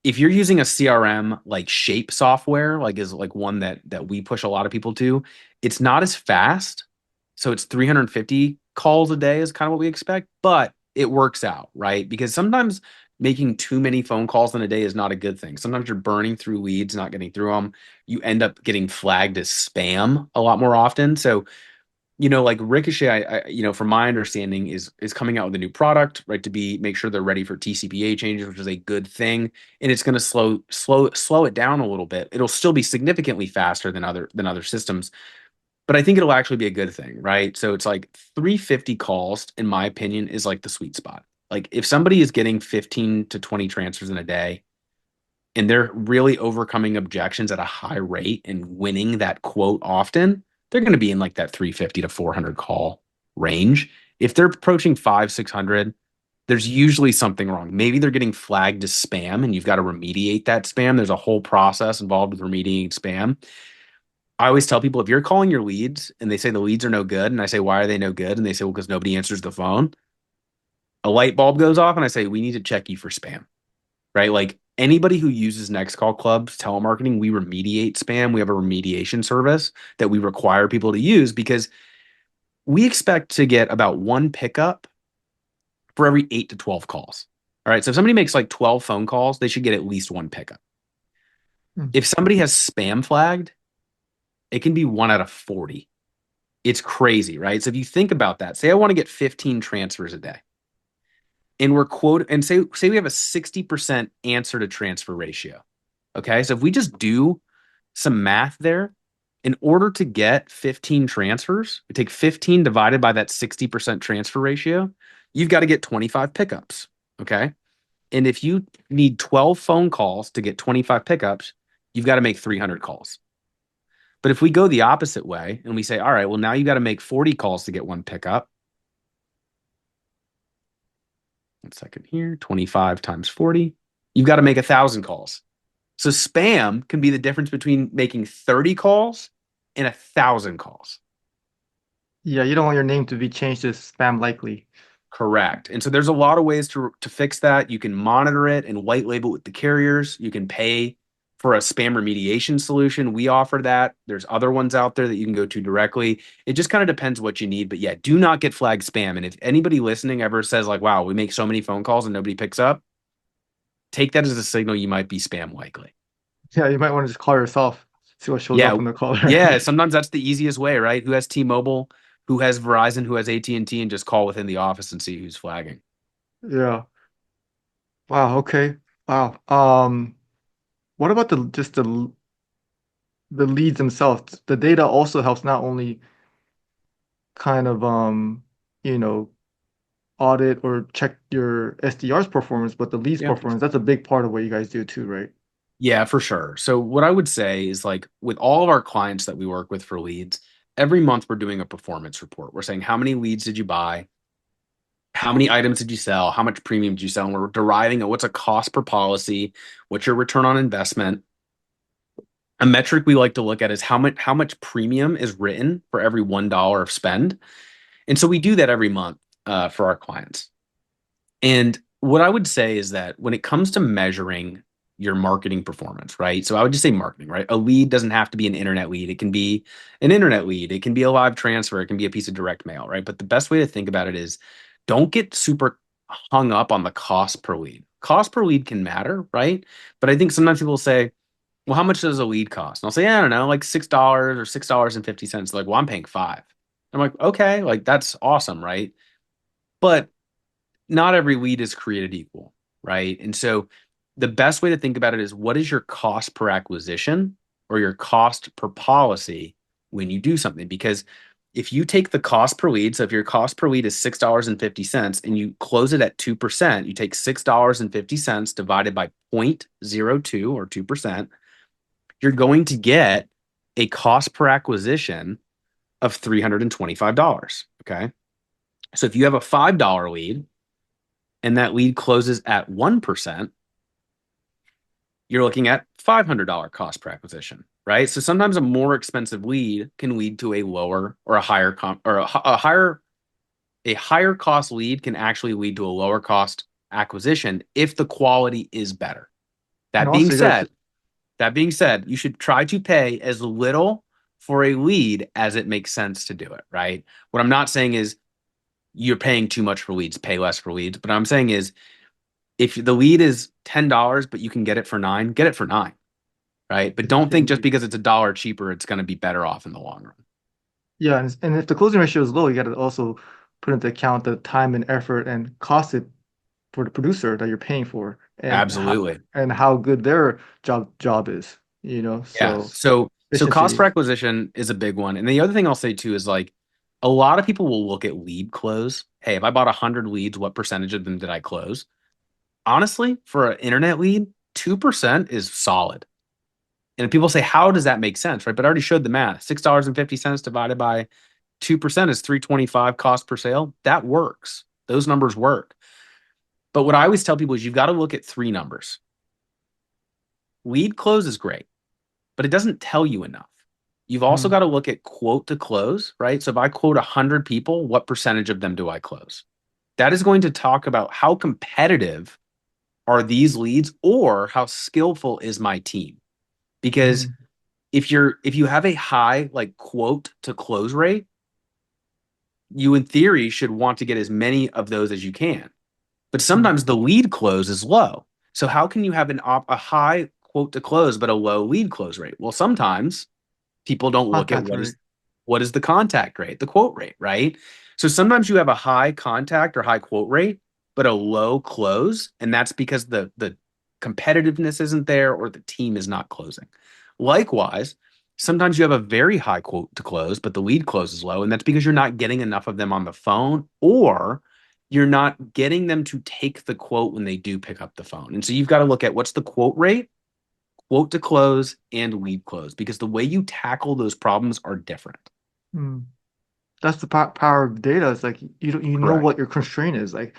If you're using a CRM like Shape software, like is like one that we push a lot of people to, it's not as fast. So it's 350 calls a day is kind of what we expect, but it works out, right? Because sometimes making too many phone calls in a day is not a good thing. Sometimes you're burning through leads, not getting through them. You end up getting flagged as spam a lot more often. So like Ricochet, from my understanding, is coming out with a new product, right? Make sure they're ready for TCPA changes, which is a good thing, and it's going to slow it down a little bit. It'll still be significantly faster than other systems, but I think it'll actually be a good thing, right? So it's like 350 calls, in my opinion, is like the sweet spot. Like if somebody is getting 15 to 20 transfers in a day and they're really overcoming objections at a high rate and winning that quote often, they're going to be in like that 350 to 400 call range. If they're approaching five, 600, there's usually something wrong. Maybe they're getting flagged as spam and you've got to remediate that spam. There's a whole process involved with remediating spam. I always tell people if you're calling your leads and they say the leads are no good, and I say, why are they no good? And they say, well, because nobody answers the phone. A light bulb goes off and I say, we need to check you for spam, right? Like anybody who uses Next Call Club's telemarketing, we remediate spam. We have a remediation service that we require people to use because we expect to get about one pickup for every 8 to 12 calls. All right. So if somebody makes like 12 phone calls, they should get at least one pickup. Hmm. If somebody has spam flagged, it can be 1 out of 40. It's crazy, right? So if you think about that, say I want to get 15 transfers a day and we're quote and say we have a 60% answer to transfer ratio. Okay. So if we just do some math there, in order to get 15 transfers, we take 15 divided by that 60% transfer ratio, you've got to get 25 pickups. Okay. And if you need 12 phone calls to get 25 pickups, you've got to make 300 calls. But if we go the opposite way and we say, all right, well, now you got to make 40 calls to get one pickup. 1 second here, 25 times 40. You've got to make 1,000 calls. So spam can be the difference between making 30 calls and 1,000 calls. Yeah, you don't want your name to be changed to spam likely. Correct. And so there's a lot of ways to fix that. You can monitor it and white label with the carriers. You can pay for a spam remediation solution. We offer that. There's other ones out there that you can go to directly. It just kind of depends what you need. But yeah, do not get flagged spam. And if anybody listening ever says like, wow, we make so many phone calls and nobody picks up, take that as a signal you might be spam likely. Yeah, you might want to just call yourself, see what shows Yeah. up on the caller. Yeah. Sometimes that's the easiest way, right? Who has T-Mobile, who has Verizon, who has AT&T, and just call within the office and see who's flagging. Yeah. Wow, okay. Wow. What about the leads themselves? The data also helps not only kind of you know, audit or check your SDR's performance, but the leads Yeah. performance, that's a big part of what you guys do too, right? Yeah, for sure. So what I would say is like with all of our clients that we work with for leads, every month we're doing a performance report. We're saying how many leads did you buy? How many items did you sell? How much premium did you sell? And we're deriving a what's a cost per policy, what's your return on investment. A metric we like to look at is how much premium is written for every $1 of spend. And so we do that every month for our clients. And what I would say is that when it comes to measuring your marketing performance, right? So I would just say marketing, right? A lead doesn't have to be an internet lead. It can be an internet lead. It can be a live transfer. It can be a piece of direct mail, right? But the best way to think about it is don't get super hung up on the cost per lead. Cost per lead can matter, right? But I think sometimes people say, well, how much does a lead cost? And I'll say, yeah, I don't know, like $6 or $6.50. Like, well, I'm paying five. I'm like, okay, like that's awesome, right? But not every lead is created equal, right? And so the best way to think about it is what is your cost per acquisition or your cost per policy when you do something? Because if you take the cost per lead, so if your cost per lead is $6.50 and you close it at 2%, you take $6.50 divided by 0.02 or 2%, you're going to get a cost per acquisition of $325. Okay. So if you have a $5 lead and that lead closes at 1%, you're looking at $500 cost per acquisition, right? So sometimes a more expensive lead can lead to a lower or a higher a higher cost lead can actually lead to a lower cost acquisition if the quality is better. And That being also you guys, said, that being said, you should try to pay as little for a lead as it makes sense to do it, right? What I'm not saying is you're paying too much for leads, pay less for leads. But I'm saying is if the lead is $10, but you can get it for 9, get it for 9, right? But don't think just because it's $1 cheaper, it's going to be better off in the long run. yeah, and if the closing ratio is low, you got to also put into account the time and effort and cost it for the producer that you're paying for, Absolutely. and how good their job is, Yeah. so So cost per efficiency. acquisition is a big one. And the other thing I'll say too is like a lot of people will look at lead close hey, if I bought 100 leads, what percentage of them did I close? Honestly, for an internet lead, 2% is solid. And people say, how does that make sense? Right. But I already showed the math. $6.50 divided by 2% is 325 cost per sale. That works. Those numbers work. But what I always tell people is you've got to look at three numbers. Lead close is great, but it doesn't tell you enough. You've also Hmm. got to look at quote to close, right? So if I quote 100 people, what percentage of them do I close? That is going to talk about how competitive are these leads or how skillful is my team. Because Hmm. if you have a high like quote to close rate, you in theory should want to get as many of those as you can. But Hmm. sometimes the lead close is low. So how can you have a high quote to close but a low lead close rate? Well, sometimes people don't look at Contact rate. what is the contact rate, the quote rate, right? So sometimes you have a high contact or high quote rate, but a low close, and that's because the competitiveness isn't there or the team is not closing. Likewise, sometimes you have a very high quote to close, but the lead close is low, and that's because you're not getting enough of them on the phone or you're not getting them to take the quote when they do pick up the phone. And so you've got to look at what's the quote rate, quote to close, and lead close because the way you tackle those problems are different. Hmm. That's the power of data. It's like you know Correct. what your constraint is. Like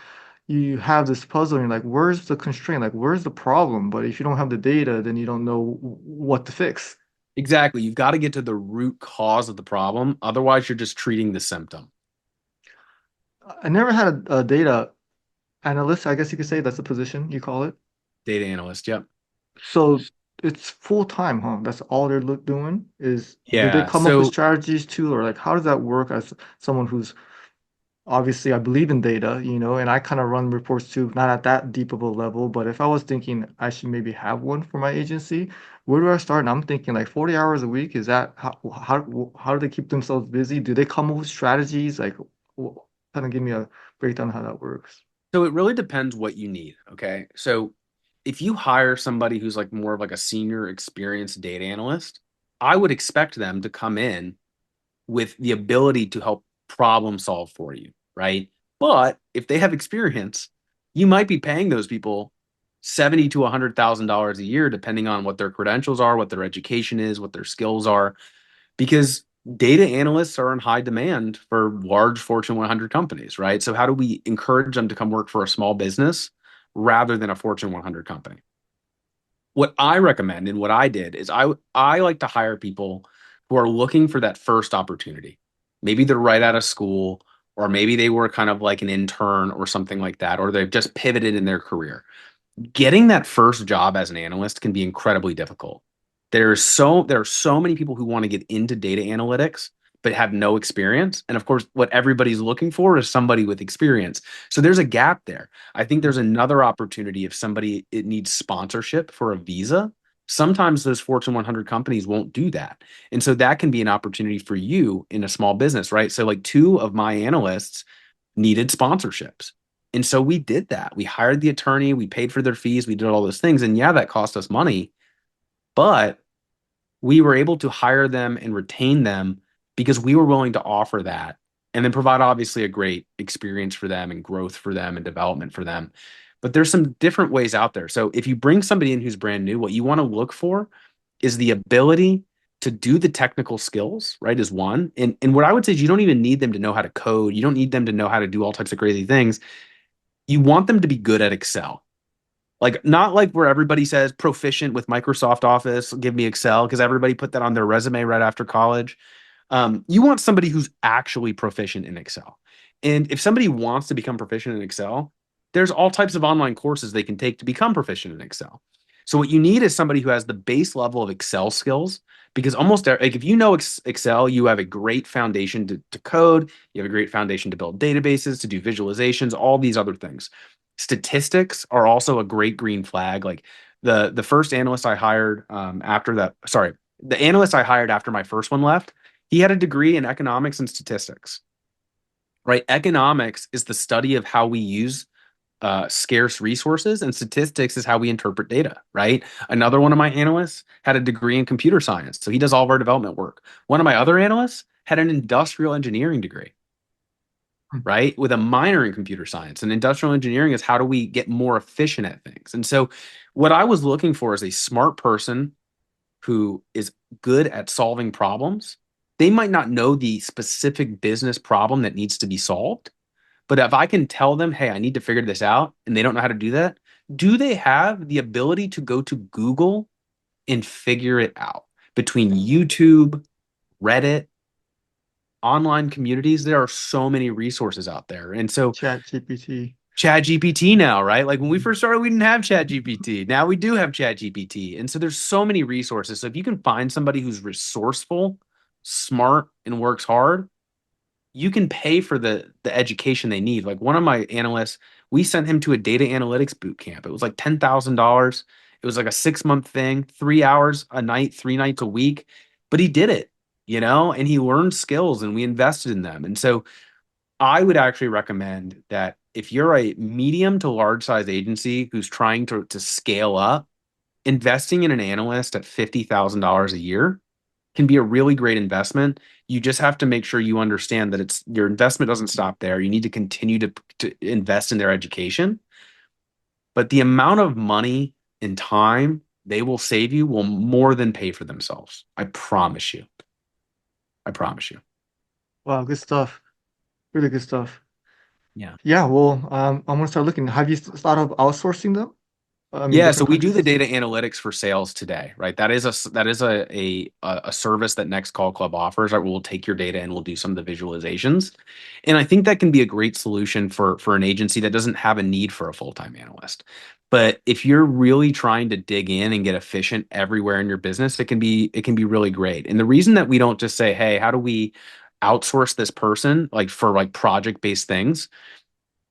you have this puzzle and you're like, where's the constraint? Like where's the problem? But if you don't have the data, then you don't know what to fix. Exactly. You've got to get to the root cause of the problem. Otherwise, you're just treating the symptom. I never had a data analyst, I guess you could say that's the position you call it. Data analyst. Yep. So it's full time, huh? That's all they're doing is do they Yeah. come up with So strategies too, or like how does that work as someone who's obviously I believe in data, and I kind of run reports too, not at that deep of a level, but if I was thinking I should maybe have one for my agency, where do I start? And I'm thinking like 40 hours a week, is that how do they keep themselves busy? Do they come up with strategies? Like kind of give me a breakdown of how that works. so it really depends what you need. Okay. So if you hire somebody who's like more of like a senior experienced data analyst, I would expect them to come in with the ability to help problem solve for you, right? But if they have experience, you might be paying those people 70 to $100,000 a year, depending on what their credentials are, what their education is, what their skills are, because data analysts are in high demand for large Fortune 100 companies, right? So how do we encourage them to come work for a small business rather than a Fortune 100 company? What I recommend and what I did is I like to hire people who are looking for that first opportunity. Maybe they're right out of school, or maybe they were kind of like an intern or something like that, or they've just pivoted in their career. Getting that first job as an analyst can be incredibly difficult. There are so many people who want to get into data analytics but have no experience. And of course, what everybody's looking for is somebody with experience. So there's a gap there. I think there's another opportunity if somebody it needs sponsorship for a visa. Sometimes those Fortune 100 companies won't do that. And so that can be an opportunity for you in a small business, right? So like two of my analysts needed sponsorships. And so we did that. We hired the attorney, we paid for their fees, we did all those things. And yeah, that cost us money, but we were able to hire them and retain them because we were willing to offer that and then provide obviously a great experience for them and growth for them and development for them. But there's some different ways out there. So if you bring somebody in who's brand new, what you want to look for is the ability to do the technical skills, right? Is one. And what I would say is you don't even need them to know how to code. You don't need them to know how to do all types of crazy things. You want them to be good at Excel. Like not like where everybody says proficient with Microsoft Office, give me Excel, because everybody put that on their resume right after college. You want somebody who's actually proficient in Excel. And if somebody wants to become proficient in Excel, there's all types of online courses they can take to become proficient in Excel. So what you need is somebody who has the base level of Excel skills, because almost like if you know Excel, you have a great foundation to code, you have a great foundation to build databases, to do visualizations, all these other things. Statistics are also a great green flag. Like the first analyst I hired after that, sorry, the analyst I hired after my first one left, he had a degree in economics and statistics, right? Economics is the study of how we use scarce resources, and statistics is how we interpret data, right? Another one of my analysts had a degree in computer science, so he does all of our development work. One of my other analysts had an industrial engineering degree. right? With a minor in computer science. And industrial engineering is how do we get more efficient at things? And so what I was looking for is a smart person who is good at solving problems. They might not know the specific business problem that needs to be solved, but if I can tell them, hey, I need to figure this out, and they don't know how to do that, do they have the ability to go to Google and figure it out? Between YouTube, Reddit, online communities, there are so many resources out there. And so Chat GPT. Chat GPT now, right? Like when we first started, we didn't have Chat GPT. Now we do have Chat GPT. And so there's so many resources. So if you can find somebody who's resourceful, smart, and works hard, you can pay for the education they need. Like one of my analysts, we sent him to a data analytics boot camp. It was like $10,000. It was like a 6 month thing, 3 hours a night, 3 nights a week. But he did it, and he learned skills and we invested in them. And so I would actually recommend that if you're a medium to large size agency who's trying to scale up, investing in an analyst at $50,000 a year can be a really great investment. You just have to make sure you understand that it's your investment doesn't stop there. You need to continue to invest in their education. But the amount of money and time they will save you will more than pay for themselves. I promise you. I promise you. Wow, good stuff. Really good stuff. Yeah. Yeah, well, I'm gonna start looking. Have you thought of outsourcing them? I mean, Yeah, so different we do the countries? data analytics for sales today, right? That is a service that Next Call Club offers. Right? We'll take your data and we'll do some of the visualizations, and I think that can be a great solution for an agency that doesn't have a need for a full-time analyst. But if you're really trying to dig in and get efficient everywhere in your business, it can be really great. And the reason that we don't just say, "Hey, how do we outsource this person like for like project-based things?"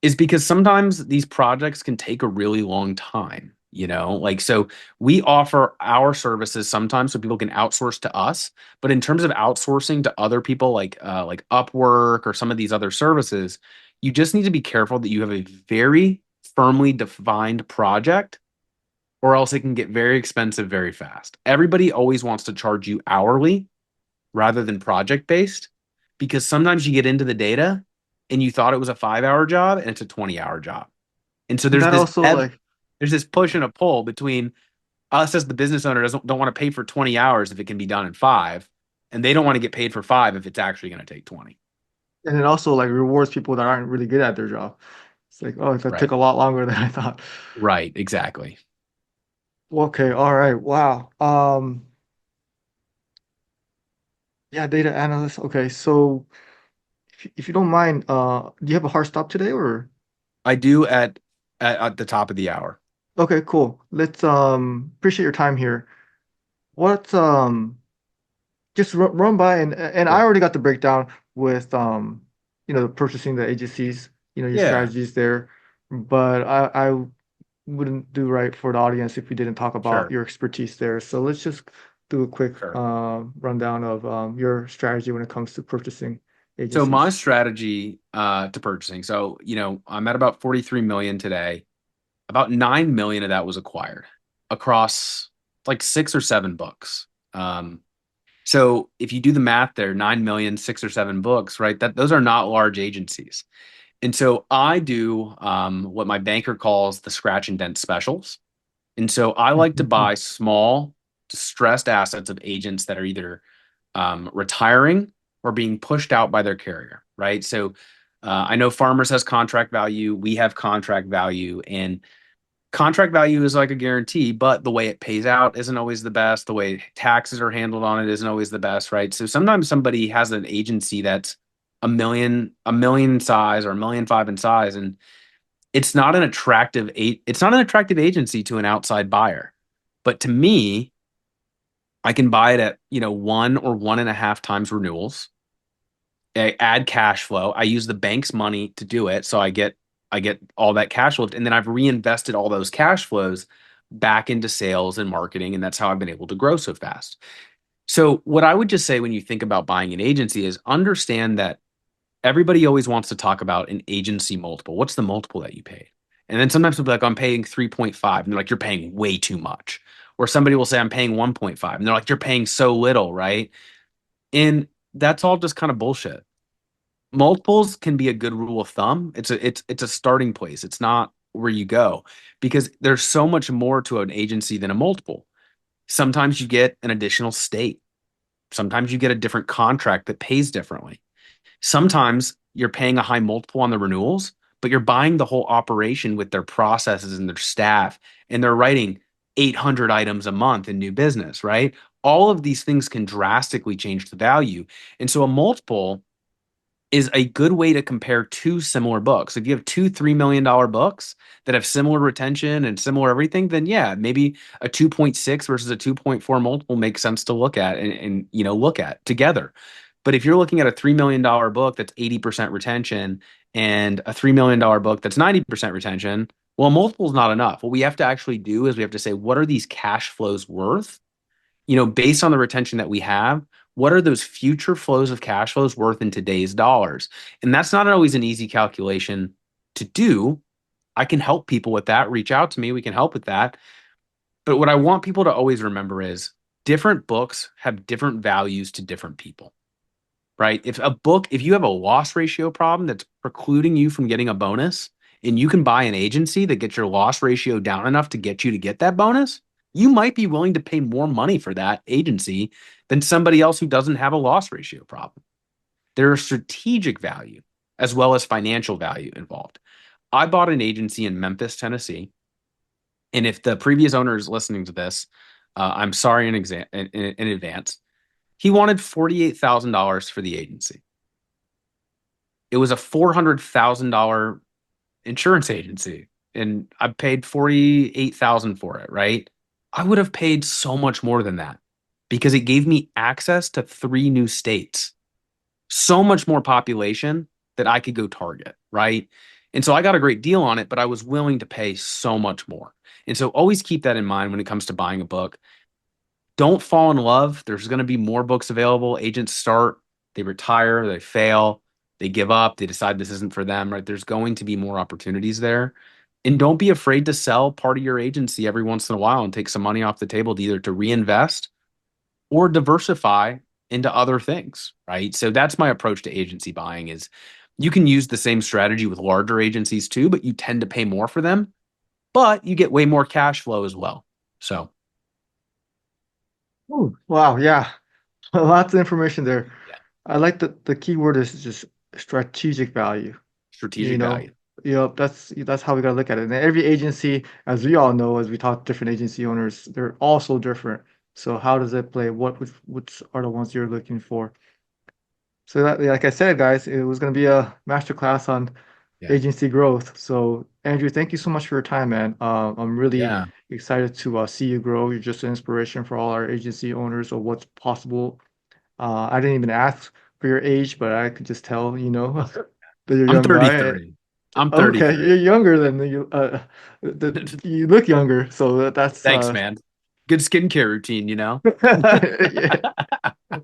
is because sometimes these projects can take a really long time, like so we offer our services sometimes so people can outsource to us, but in terms of outsourcing to other people like Upwork or some of these other services, you just need to be careful that you have a very firmly defined project, or else it can get very expensive very fast. Everybody always wants to charge you hourly rather than project based, because sometimes you get into the data and you thought it was a 5 hour job and it's a 20-hour job. And so And there's that this also like, there's this push and a pull between us as the business owner doesn't don't want to pay for 20 hours if it can be done in 5, and they don't want to get paid for 5 if it's actually going to take 20. and it also like rewards people that aren't really good at their job. It's like, oh, that took Right. a lot longer than I thought. Right, exactly. Okay, all right, wow. Yeah, data analyst. Okay, so if you don't mind, do you have a hard stop today or? I do at the top of the hour. Okay, cool. Let's appreciate your time here. What just run by and I Sure. already got the breakdown with purchasing the agencies, your Yeah, strategies there, but I wouldn't do right for the audience if we didn't talk about sure. your expertise there. So let's just do a quick Sure. rundown of your strategy when it comes to purchasing So my agencies. strategy to purchasing. So, I'm at about 43 million today. About 9 million of that was acquired across like 6 or 7 books. So if you do the math there, 9 million, 6 or 7 books, right? That those are not large agencies. And so I do what my banker calls the scratch and dent specials. And so I like to buy small, distressed assets of agents that are either retiring or being pushed out by their carrier, right? So I know Farmers has contract value, we have contract value, and contract value is like a guarantee, but the way it pays out isn't always the best. The way taxes are handled on it isn't always the best, right? So sometimes somebody has an agency that's a million in size or 1.5 million in size, and it's not an attractive agency to an outside buyer. But to me, I can buy it at 1 or 1.5 times renewals. I add cash flow. I use the bank's money to do it, so I get all that cash flow, and then I've reinvested all those cash flows back into sales and marketing, and that's how I've been able to grow so fast. So what I would just say when you think about buying an agency is understand that everybody always wants to talk about an agency multiple. What's the multiple that you pay? And then sometimes they'll be like, I'm paying 3.5. And they're like, you're paying way too much. Or somebody will say, I'm paying 1.5. And they're like, you're paying so little, right? And that's all just kind of bullshit. multiples can be a good rule of thumb. It's a starting place. It's not where you go because there's so much more to an agency than a multiple. Sometimes you get an additional state. Sometimes you get a different contract that pays differently. Sometimes you're paying a high multiple on the renewals, but you're buying the whole operation with their processes and their staff, and they're writing 800 items a month in new business, right? All of these things can drastically change the value. And so a multiple is a good way to compare two similar books. If you have two $3 million books that have similar retention and similar everything, then yeah, maybe a 2.6 versus a 2.4 multiple makes sense to look at and look at together. But if you're looking at a $3 million book that's 80% retention and a $3 million book that's 90% retention, well, multiple is not enough. What we have to actually do is we have to say, what are these cash flows worth? Based on the retention that we have, what are those future flows of cash flows worth in today's dollars? And that's not always an easy calculation to do. I can help people with that. Reach out to me. We can help with that. But what I want people to always remember is different books have different values to different people, right? If you have a loss ratio problem that's precluding you from getting a bonus, and you can buy an agency that gets your loss ratio down enough to get you to get that bonus, you might be willing to pay more money for that agency than somebody else who doesn't have a loss ratio problem. There is strategic value as well as financial value involved. I bought an agency in Memphis, Tennessee. And if the previous owner is listening to this, I'm sorry in advance. He wanted $48,000 for the agency. It was a $400,000 insurance agency, and I paid 48,000 for it, right? I would have paid so much more than that because it gave me access to three new states, so much more population that I could go target, right? And so I got a great deal on it, but I was willing to pay so much more. And so always keep that in mind when it comes to buying a book. Don't fall in love. There's going to be more books available. Agents start, they retire, they fail, they give up, they decide this isn't for them, right? There's going to be more opportunities there. And don't be afraid to sell part of your agency every once in a while and take some money off the table to either to reinvest or diversify into other things, right? So that's my approach to agency buying is you can use the same strategy with larger agencies too, but you tend to pay more for them, but you get way more cash flow as well. So, Ooh, wow, yeah. Lots of information there. yeah, I like the key word is just strategic value. You strategic know, value. that's how we gotta look at it. And every agency, as we all know, as we talk to different agency owners, they're all so different. So how does it play? Which are the ones you're looking for? So that, like I said, guys, it was gonna be a masterclass on Yeah. agency growth. So Andrew, thank you so much for your time, man. I'm really Yeah. excited to see you grow. You're just an inspiration for all our agency owners of what's possible. I didn't even ask for your age, but I could just tell, that you're a I'm young guy. 33. I'm Okay, you're 33. younger than you. You look younger, so that's Thanks, man. Good skincare routine. yeah.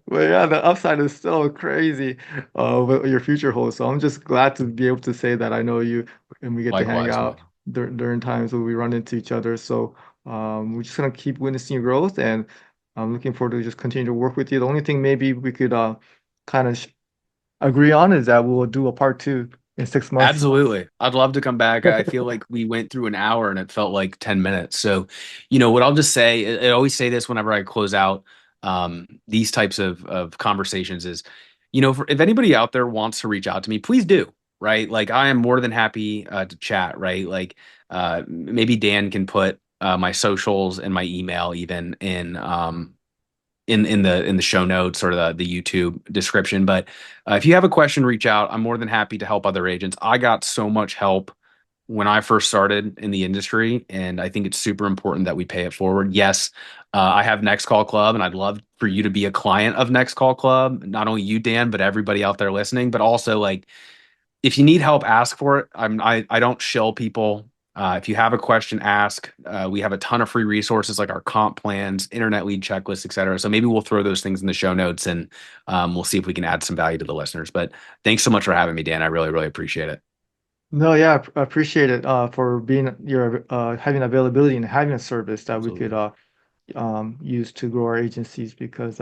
But yeah, the upside is still crazy, what your future holds. So I'm just glad to be able to say that I know you, and we get to hang Likewise, out man. during times when we run into each other. So we're just gonna keep witnessing your growth, and I'm looking forward to just continue to work with you. The only thing maybe we could kind of agree on is that we'll do a part two in 6 months. Absolutely. I'd love to come back. I feel like we went through an hour and it felt like 10 minutes. So, what I'll just say, I always say this whenever I close out these types of conversations is, if anybody out there wants to reach out to me, please do, right? Like I am more than happy to chat, right? Like maybe Dan can put my socials and my email even in the show notes or the YouTube description. But if you have a question, reach out. I'm more than happy to help other agents. I got so much help when I first started in the industry, and I think it's super important that we pay it forward. Yes, I have Next Call Club, and I'd love for you to be a client of Next Call Club. Not only you, Dan, but everybody out there listening. But also, like, if you need help, ask for it. I don't shill people. If you have a question, ask. We have a ton of free resources like our comp plans, internet lead checklists, et cetera. So maybe we'll throw those things in the show notes and we'll see if we can add some value to the listeners. But thanks so much for having me, Dan. I really, really appreciate it. No, yeah, I appreciate it for being your having availability and having a service that we could Absolutely. use to grow our agencies because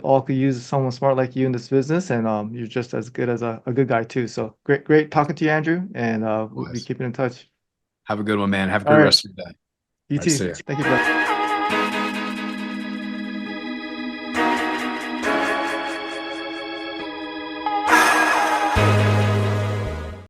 all could use someone smart like you in this business, and you're just as good as a good guy too. So great talking to you, Andrew, and we'll be Wise. keeping in touch. Have a good one, man. Have a All great right, rest of your day. you All right, too. see ya. Thank you, bro.